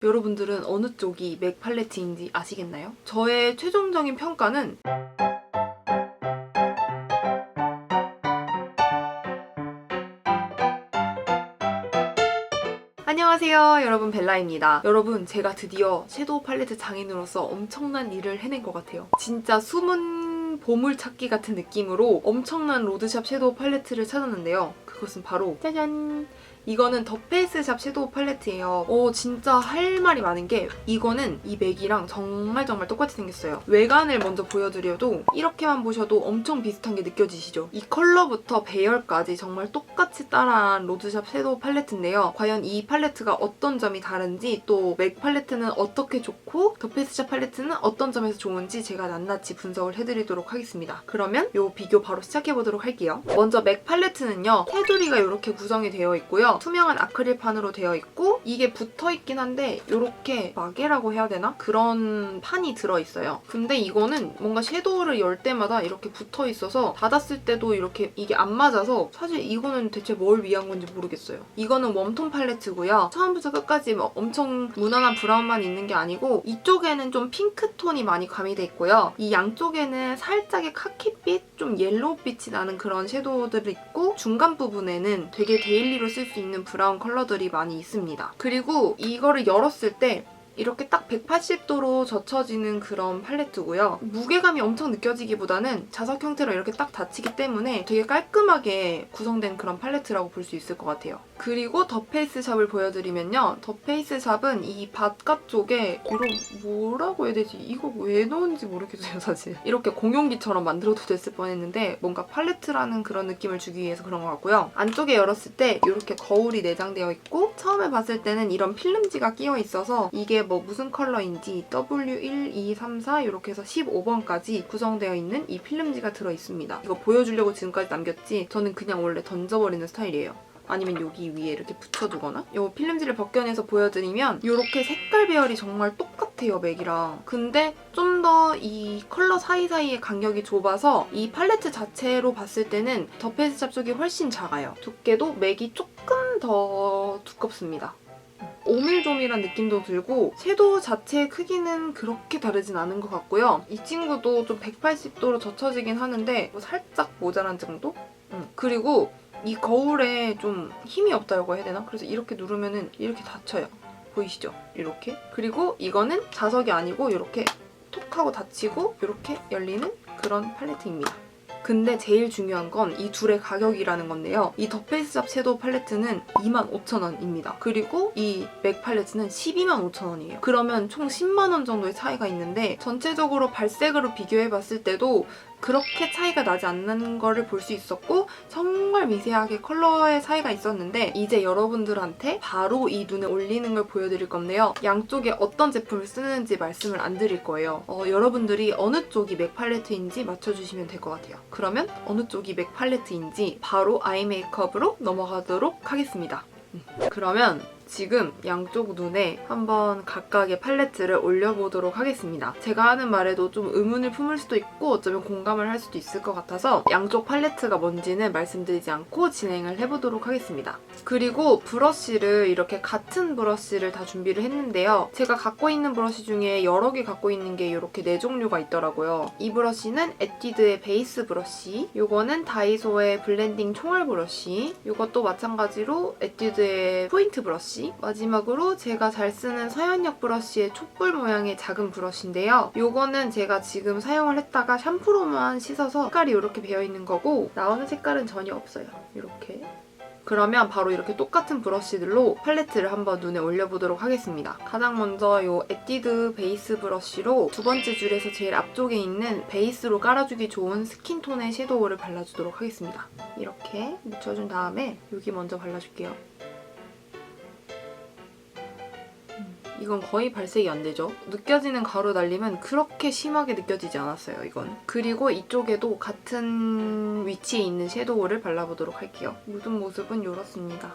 여러분들은 어느 쪽이 맥 팔레트인지 아시겠나요? 저의 최종적인 평가는 안녕하세요, 여러분. 벨라입니다. 여러분, 제가 드디어 섀도우 팔레트 장인으로서 엄청난 일을 해낸 것 같아요. 진짜 숨은 보물찾기 같은 느낌으로 엄청난 로드샵 섀도우 팔레트를 찾았는데요. 그것은 바로 짜잔! 이거는 더 페이스샵 섀도우 팔레트예요. 진짜 할 말이 많은 게 이거는 이 맥이랑 정말 똑같이 생겼어요. 외관을 먼저 보여드려도 이렇게만 보셔도 엄청 비슷한 게 느껴지시죠? 이 컬러부터 배열까지 정말 똑같이 따라한 로드샵 섀도우 팔레트인데요. 과연 이 팔레트가 어떤 점이 다른지, 또 맥 팔레트는 어떻게 좋고 더 페이스샵 팔레트는 어떤 점에서 좋은지 제가 낱낱이 분석을 해드리도록 하겠습니다. 그러면 이 비교 바로 시작해보도록 할게요. 먼저 맥 팔레트는요, 테두리가 이렇게 구성이 되어 있고요. 투명한 아크릴판으로 되어 있고, 이게 붙어있긴 한데 이렇게 마개라고 해야 되나? 그런 판이 들어있어요. 근데 이거는 뭔가 섀도우를 열 때마다 이렇게 붙어있어서 닫았을 때도 이렇게 이게 안 맞아서 사실 이거는 대체 뭘 위한 건지 모르겠어요. 이거는 웜톤 팔레트고요. 처음부터 끝까지 뭐 엄청 무난한 브라운만 있는 게 아니고 이쪽에는 좀 핑크톤이 많이 가미돼 있고요. 이 양쪽에는 살짝의 카키빛, 좀 옐로우빛이 나는 그런 섀도우들이 있고, 중간 부분에는 되게 데일리로 쓸 수 있는 브라운 컬러들이 많이 있습니다. 그리고 이거를 열었을 때 이렇게 딱 180도로 젖혀지는 그런 팔레트고요. 무게감이 엄청 느껴지기보다는 자석 형태로 이렇게 딱 닫히기 때문에 되게 깔끔하게 구성된 그런 팔레트라고 볼 수 있을 것 같아요. 그리고 더 페이스샵을 보여드리면요. 더 페이스샵은 이 바깥쪽에 이런 뭐라고 해야 되지? 이거 왜 넣은지 모르겠어요, 사실. 이렇게 공용기처럼 만들어도 됐을 뻔했는데 뭔가 팔레트라는 그런 느낌을 주기 위해서 그런 것 같고요. 안쪽에 열었을 때 이렇게 거울이 내장되어 있고, 처음에 봤을 때는 이런 필름지가 끼어 있어서 이게 뭐 무슨 컬러인지 W1, 2, 3, 4 이렇게 해서 15번까지 구성되어 있는 이 필름지가 들어있습니다. 이거 보여주려고 지금까지 남겼지 저는 그냥 원래 던져버리는 스타일이에요. 아니면 여기 위에 이렇게 붙여두거나. 이 필름지를 벗겨내서 보여드리면 이렇게 색깔 배열이 정말 똑같아요, 맥이랑. 근데 좀 더 이 컬러 사이사이의 간격이 좁아서 이 팔레트 자체로 봤을 때는 더 페이스샵 쪽이 훨씬 작아요. 두께도 맥이 조금 더 두껍습니다. 오밀조밀한 느낌도 들고 섀도우 자체의 크기는 그렇게 다르진 않은 것 같고요. 이 친구도 좀 180도로 젖혀지긴 하는데 뭐 살짝 모자란 정도? 그리고 이 거울에 좀 힘이 없다고 해야 되나? 그래서 이렇게 누르면은 이렇게 닫혀요. 보이시죠? 이렇게. 그리고 이거는 자석이 아니고 이렇게 톡 하고 닫히고 이렇게 열리는 그런 팔레트입니다. 근데 제일 중요한 건 이 둘의 가격이라는 건데요. 이 더 페이스샵 섀도우 팔레트는 25,000원입니다. 그리고 이 맥 팔레트는 125,000원이에요. 그러면 총 10만원 정도의 차이가 있는데 전체적으로 발색으로 비교해봤을 때도 그렇게 차이가 나지 않는 거를 볼 수 있었고, 정말 미세하게 컬러의 차이가 있었는데 이제 여러분들한테 바로 이 눈에 올리는 걸 보여드릴 건데요. 양쪽에 어떤 제품을 쓰는지 말씀을 안 드릴 거예요. 여러분들이 어느 쪽이 맥 팔레트인지 맞춰주시면 될 것 같아요. 그러면 어느 쪽이 맥 팔레트인지 바로 아이 메이크업으로 넘어가도록 하겠습니다. 그러면 지금 양쪽 눈에 한번 각각의 팔레트를 올려보도록 하겠습니다. 제가 하는 말에도 좀 의문을 품을 수도 있고 어쩌면 공감을 할 수도 있을 것 같아서 양쪽 팔레트가 뭔지는 말씀드리지 않고 진행을 해보도록 하겠습니다. 그리고 브러쉬를 이렇게 같은 브러쉬를 다 준비를 했는데요. 제가 갖고 있는 브러쉬 중에 여러 개 갖고 있는 게 이렇게 4종류가 있더라고요. 이 브러쉬는 에뛰드의 베이스 브러쉬, 요거는 다이소의 블렌딩 총알 브러쉬, 요것도 마찬가지로 에뛰드의 포인트 브러쉬, 마지막으로 제가 잘 쓰는 서현역 브러쉬의 촛불 모양의 작은 브러쉬인데요. 요거는 제가 지금 사용을 했다가 샴푸로만 씻어서 색깔이 이렇게 배어있는 거고 나오는 색깔은 전혀 없어요. 이렇게. 그러면 바로 이렇게 똑같은 브러쉬들로 팔레트를 한번 눈에 올려보도록 하겠습니다. 가장 먼저 이 에뛰드 베이스 브러쉬로 두 번째 줄에서 제일 앞쪽에 있는 베이스로 깔아주기 좋은 스킨톤의 섀도우를 발라주도록 하겠습니다. 이렇게 묻혀준 다음에 여기 먼저 발라줄게요. 이건 거의 발색이 안 되죠? 느껴지는 가루 날림은 그렇게 심하게 느껴지지 않았어요, 이건. 그리고 이쪽에도 같은 위치에 있는 섀도우를 발라보도록 할게요. 묻은 모습은 이렇습니다.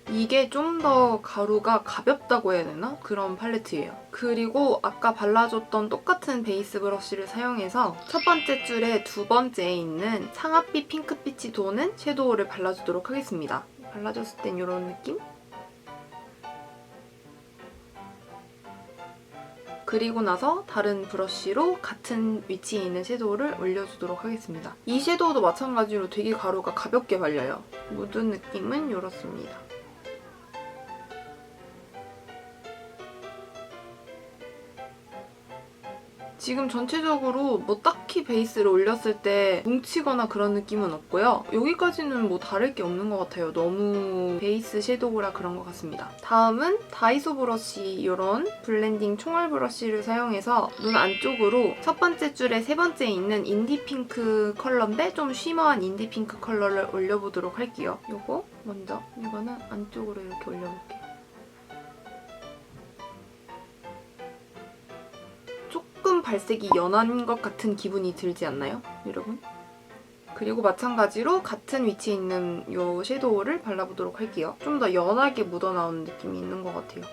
이게 좀 더 가루가 가볍다고 해야 되나? 그런 팔레트예요. 그리고 아까 발라줬던 똑같은 베이스 브러쉬를 사용해서 첫 번째 줄에 두 번째에 있는 상아빛 핑크빛이 도는 섀도우를 발라주도록 하겠습니다. 발라줬을 땐 이런 느낌? 그리고 나서 다른 브러쉬로 같은 위치에 있는 섀도우를 올려주도록 하겠습니다. 이 섀도우도 마찬가지로 되게 가루가 가볍게 발려요. 묻은 느낌은 이렇습니다. 지금 전체적으로 뭐 딱히 베이스를 올렸을 때 뭉치거나 그런 느낌은 없고요. 여기까지는 뭐 다를 게 없는 것 같아요. 너무 베이스 섀도우라 그런 것 같습니다. 다음은 다이소 브러쉬 이런 블렌딩 총알 브러쉬를 사용해서 눈 안쪽으로 첫 번째 줄에 세 번째에 있는 인디 핑크 컬러인데 좀 쉬머한 인디 핑크 컬러를 올려보도록 할게요. 이거 먼저 이거는 안쪽으로 이렇게 올려볼게요. 조금 발색이 연한 것 같은 기분이 들지 않나요, 여러분? 그리고 마찬가지로 같은 위치에 있는 이 섀도우를 발라보도록 할게요. 좀 더 연하게 묻어나오는 느낌이 있는 것 같아요.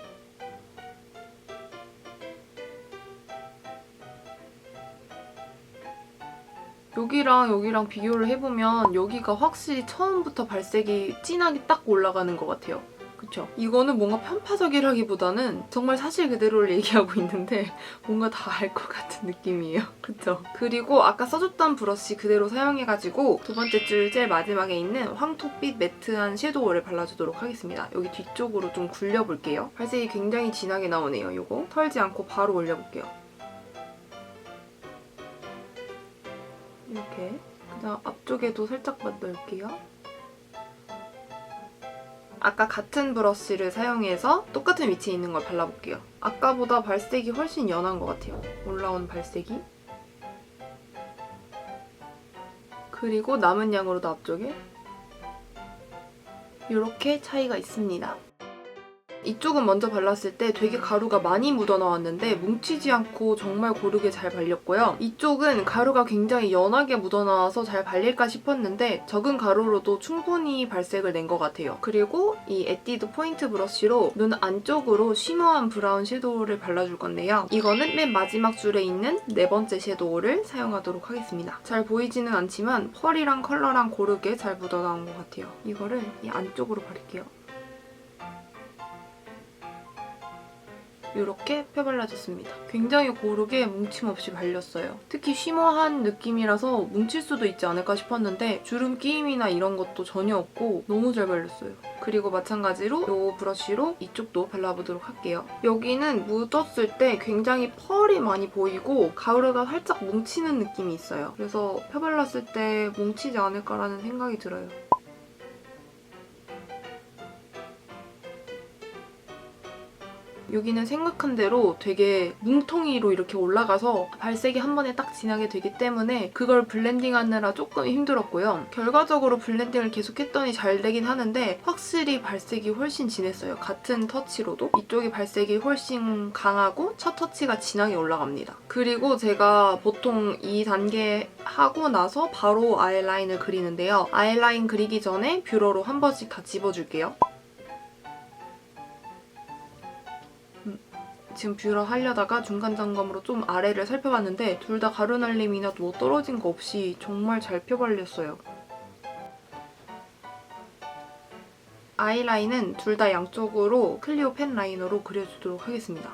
여기랑 여기랑 비교를 해보면 여기가 확실히 처음부터 발색이 진하게 딱 올라가는 것 같아요. 그쵸? 이거는 뭔가 편파적이라기보다는 정말 사실 그대로를 얘기하고 있는데 뭔가 다 알 것 같은 느낌이에요. 그쵸? 그리고 아까 써줬던 브러쉬 그대로 사용해가지고 두 번째 줄 제일 마지막에 있는 황토빛 매트한 섀도우를 발라주도록 하겠습니다. 여기 뒤쪽으로 좀 굴려볼게요. 발색이 굉장히 진하게 나오네요. 이거 털지 않고 바로 올려볼게요. 이렇게 그다음 앞쪽에도 살짝만 넣을게요. 아까 같은 브러쉬를 사용해서 똑같은 위치에 있는 걸 발라볼게요. 아까보다 발색이 훨씬 연한 것 같아요. 올라온 발색이. 그리고 남은 양으로도 앞쪽에 이렇게 차이가 있습니다. 이쪽은 먼저 발랐을 때 되게 가루가 많이 묻어나왔는데 뭉치지 않고 정말 고르게 잘 발렸고요. 이쪽은 가루가 굉장히 연하게 묻어나와서 잘 발릴까 싶었는데 적은 가루로도 충분히 발색을 낸 것 같아요. 그리고 이 에뛰드 포인트 브러쉬로 눈 안쪽으로 쉬머한 브라운 섀도우를 발라줄 건데요. 이거는 맨 마지막 줄에 있는 네 번째 섀도우를 사용하도록 하겠습니다. 잘 보이지는 않지만 펄이랑 컬러랑 고르게 잘 묻어나온 것 같아요. 이거를 이 안쪽으로 바를게요. 이렇게 펴발라줬습니다. 굉장히 고르게 뭉침 없이 발렸어요. 특히 쉬머한 느낌이라서 뭉칠 수도 있지 않을까 싶었는데 주름 끼임이나 이런 것도 전혀 없고 너무 잘 발렸어요. 그리고 마찬가지로 이 브러쉬로 이쪽도 발라보도록 할게요. 여기는 묻었을 때 굉장히 펄이 많이 보이고 가루가 살짝 뭉치는 느낌이 있어요. 그래서 펴발랐을 때 뭉치지 않을까라는 생각이 들어요. 여기는 생각한 대로 되게 뭉텅이로 이렇게 올라가서 발색이 한 번에 딱 진하게 되기 때문에 그걸 블렌딩하느라 조금 힘들었고요. 결과적으로 블렌딩을 계속했더니 잘 되긴 하는데 확실히 발색이 훨씬 진했어요. 같은 터치로도 이쪽이 발색이 훨씬 강하고 첫 터치가 진하게 올라갑니다. 그리고 제가 보통 2단계 하고 나서 바로 아이라인을 그리는데요. 아이라인 그리기 전에 뷰러로 한 번씩 다 집어줄게요. 지금 뷰러 하려다가 중간 점검으로 좀 아래를 살펴봤는데 둘 다 가루 날림이나 뭐 떨어진 거 없이 정말 잘 펴발렸어요. 아이라인은 둘 다 양쪽으로 클리오 펜 라이너로 그려주도록 하겠습니다.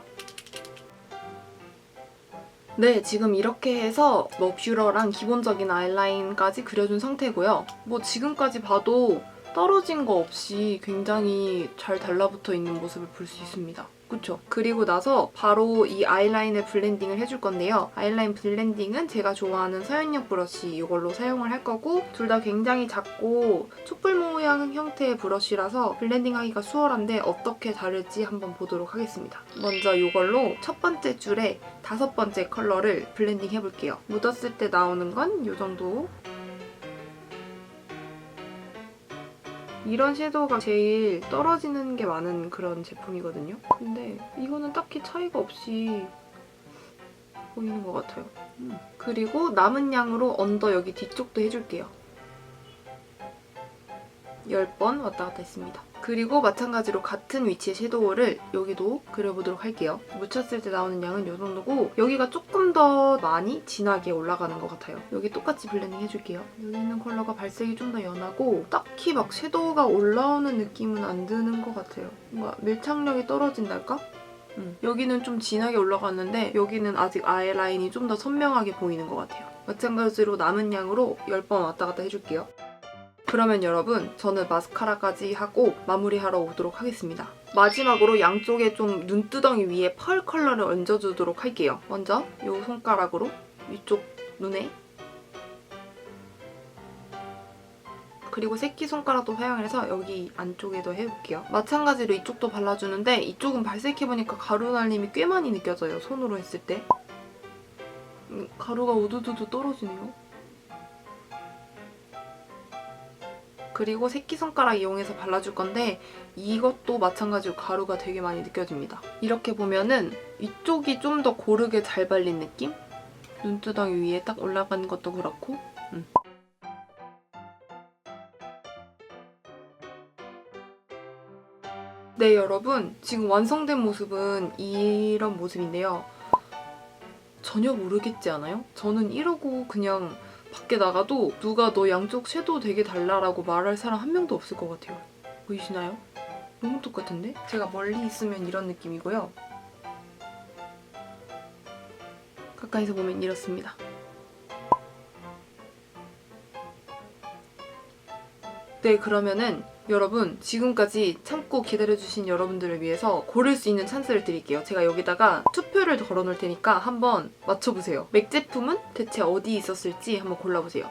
네, 지금 이렇게 해서 뭐 뷰러랑 기본적인 아이라인까지 그려준 상태고요. 뭐 지금까지 봐도 떨어진 거 없이 굉장히 잘 달라붙어 있는 모습을 볼 수 있습니다. 그쵸? 그리고 나서 바로 이 아이라인을 블렌딩을 해줄 건데요. 아이라인 블렌딩은 제가 좋아하는 서현역 브러쉬 이걸로 사용을 할 거고 둘 다 굉장히 작고 촛불 모양 형태의 브러쉬라서 블렌딩하기가 수월한데 어떻게 다를지 한번 보도록 하겠습니다. 먼저 이걸로 첫 번째 줄에 다섯 번째 컬러를 블렌딩 해볼게요. 묻었을 때 나오는 건 이 정도. 이런 섀도우가 제일 떨어지는 게 많은 그런 제품이거든요. 근데 이거는 딱히 차이가 없이 보이는 것 같아요. 그리고 남은 양으로 언더 여기 뒤쪽도 해줄게요. 10번 왔다 갔다 했습니다. 그리고 마찬가지로 같은 위치의 섀도우를 여기도 그려보도록 할게요. 묻혔을 때 나오는 양은 이 정도고 여기가 조금 더 많이 진하게 올라가는 것 같아요. 여기 똑같이 블렌딩 해줄게요. 여기 있는 컬러가 발색이 좀 더 연하고 딱히 막 섀도우가 올라오는 느낌은 안 드는 것 같아요. 뭔가 밀착력이 떨어진달까? 여기는 좀 진하게 올라갔는데 여기는 아직 아이 라인이 좀 더 선명하게 보이는 것 같아요. 마찬가지로 남은 양으로 10번 왔다 갔다 해줄게요. 그러면 여러분 저는 마스카라까지 하고 마무리하러 오도록 하겠습니다. 마지막으로 양쪽에 좀 눈두덩이 위에 펄 컬러를 얹어주도록 할게요. 먼저 이 손가락으로 위쪽 눈에 그리고 새끼손가락도 사용을 해서 여기 안쪽에도 해볼게요. 마찬가지로 이쪽도 발라주는데 이쪽은 발색해보니까 가루 날림이 꽤 많이 느껴져요. 손으로 했을 때. 가루가 우두두두 떨어지네요. 그리고 새끼손가락 이용해서 발라줄 건데 이것도 마찬가지로 가루가 되게 많이 느껴집니다. 이렇게 보면은 이쪽이 좀 더 고르게 잘 발린 느낌? 눈두덩이 위에 딱 올라가는 것도 그렇고 네 여러분 지금 완성된 모습은 이런 모습인데요. 전혀 모르겠지 않아요? 저는 이러고 그냥 밖에 나가도 누가 너 양쪽 섀도우 되게 달라라고 말할 사람 한 명도 없을 것 같아요. 보이시나요? 너무 똑같은데? 제가 멀리 있으면 이런 느낌이고요. 가까이서 보면 이렇습니다. 네, 그러면은 여러분 지금까지 참고 기다려주신 여러분들을 위해서 고를 수 있는 찬스를 드릴게요. 제가 여기다가 투표를 걸어놓을 테니까 한번 맞춰보세요. 맥 제품은 대체 어디 있었을지 한번 골라보세요.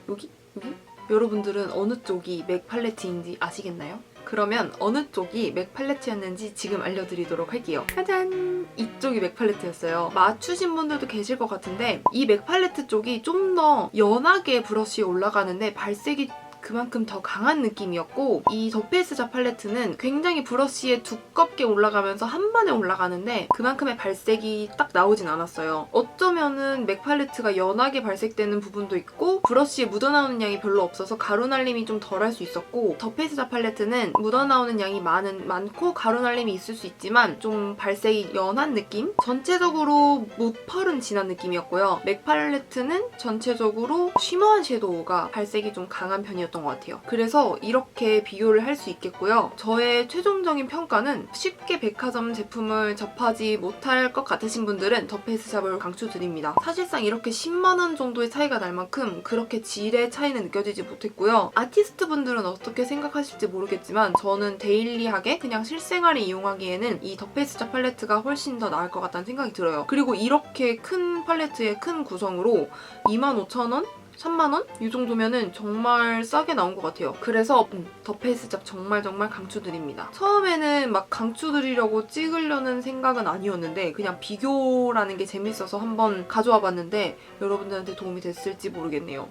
여기? 여기? 여러분들은 어느 쪽이 맥 팔레트인지 아시겠나요? 그러면 어느 쪽이 맥 팔레트였는지 지금 알려드리도록 할게요. 짜잔! 이쪽이 맥 팔레트였어요. 맞추신 분들도 계실 것 같은데 이 맥 팔레트 쪽이 좀 더 연하게 브러쉬에 올라가는데 발색이 그만큼 더 강한 느낌이었고 이 더 페이스샵 팔레트는 굉장히 브러쉬에 두껍게 올라가면서 한 번에 올라가는데 그만큼의 발색이 딱 나오진 않았어요. 어쩌면은 맥 팔레트가 연하게 발색되는 부분도 있고 브러쉬에 묻어나오는 양이 별로 없어서 가루 날림이 좀 덜할 수 있었고 더 페이스샵 팔레트는 묻어나오는 양이 많고 가루 날림이 있을 수 있지만 좀 발색이 연한 느낌? 전체적으로 무펄은 진한 느낌이었고요. 맥 팔레트는 전체적으로 쉬머한 섀도우가 발색이 좀 강한 편이었던 것 같아요. 그래서 이렇게 비교를 할 수 있겠고요. 저의 최종적인 평가는 쉽게 백화점 제품을 접하지 못할 것 같으신 분들은 더 페이스샵을 강추드립니다. 사실상 이렇게 10만 원 정도의 차이가 날 만큼 그렇게 질의 차이는 느껴지지 못했고요. 아티스트 분들은 어떻게 생각하실지 모르겠지만 저는 데일리하게 그냥 실생활에 이용하기에는 이 더 페이스샵 팔레트가 훨씬 더 나을 것 같다는 생각이 들어요. 그리고 이렇게 큰 팔레트의 큰 구성으로 25,000원? 3만원? 이 정도면은 정말 싸게 나온 것 같아요. 그래서 더 페이스샵 정말 강추드립니다. 처음에는 막 강추드리려고 찍으려는 생각은 아니었는데 그냥 비교라는 게 재밌어서 한번 가져와 봤는데 여러분들한테 도움이 됐을지 모르겠네요.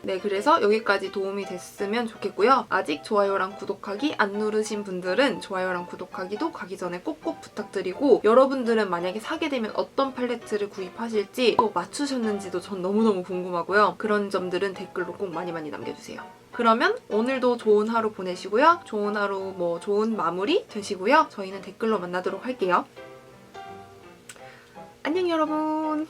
네, 그래서 여기까지 도움이 됐으면 좋겠고요. 아직 좋아요랑 구독하기 안 누르신 분들은 좋아요랑 구독하기도 가기 전에 꼭꼭 부탁드리고 여러분들은 만약에 사게 되면 어떤 팔레트를 구입하실지 또 맞추셨는지도 전 너무너무 궁금하고요. 그런 점들은 댓글로 꼭 많이 남겨주세요. 그러면 오늘도 좋은 하루 보내시고요. 좋은 하루 좋은 마무리 되시고요. 저희는 댓글로 만나도록 할게요. 안녕 여러분.